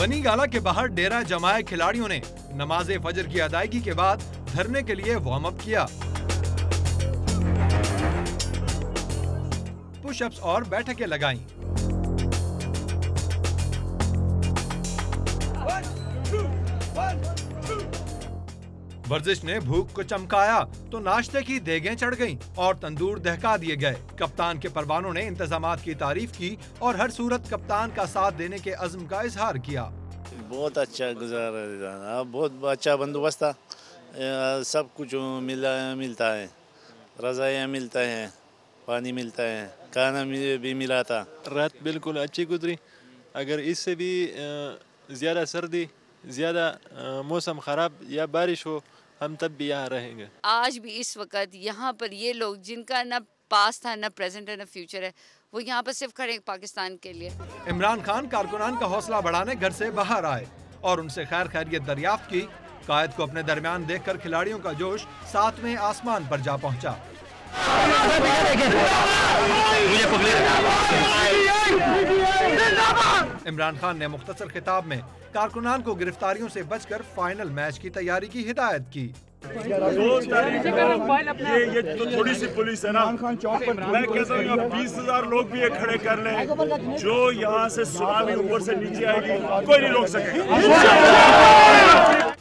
बनी गाला के बाहर डेरा जमाए खिलाड़ियों ने नमाज फजर की अदायगी के बाद धरने के लिए वार्म अप किया। पुशअप्स और बैठकें लगाईं। वर्जिश ने भूख को चमकाया तो नाश्ते की देगें चढ़ गईं और तंदूर दहका दिए गए। कप्तान के परवानों ने इंतजामात की तारीफ की और हर सूरत कप्तान का साथ देने के अज़्म का इजहार किया। बहुत अच्छा गुजारा, बहुत अच्छा बंदोबस्त था, सब कुछ मिलता है, रज़ाइयाँ मिलता है, पानी मिलता है, खाना भी मिला था। रात बिल्कुल अच्छी गुजरी। अगर इससे भी ज़्यादा सर्दी, ज़्यादा मौसम ख़राब या बारिश हो, हम तब भी यहाँ रहेंगे। आज भी इस वक्त यहाँ पर ये लोग जिनका न पास था, न प्रेजेंट है, न फ्यूचर है, वो यहाँ पर सिर्फ खड़े पाकिस्तान के लिए। इमरान खान कारकुनान का हौसला बढ़ाने घर से बाहर आए और उनसे खैर खैरियत दरियाफ्त की। कायद को अपने दरमियान देखकर खिलाड़ियों का जोश 7वें आसमान पर जा पहुंचा। इमरान खान ने मुख्तसर खिताब में कारकुनान को गिरफ्तारियों से बचकर फाइनल मैच की तैयारी की हिदायत की। 2 तारीख ये तो थोड़ी सी पुलिस है ना, मैं कहता हूँ 20,000 लोग भी ये खड़े कर लें, जो यहाँ से सुनामी ऊपर से नीचे आएगी कोई नहीं रोक सकेगा।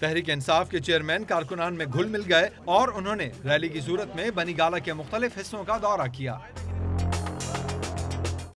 तहरीक इंसाफ के चेयरमैन कारकुनान में घुल मिल गए और उन्होंने रैली की सूरत में बनी गाला के मुख्तलिफ हिस्सों का दौरा किया।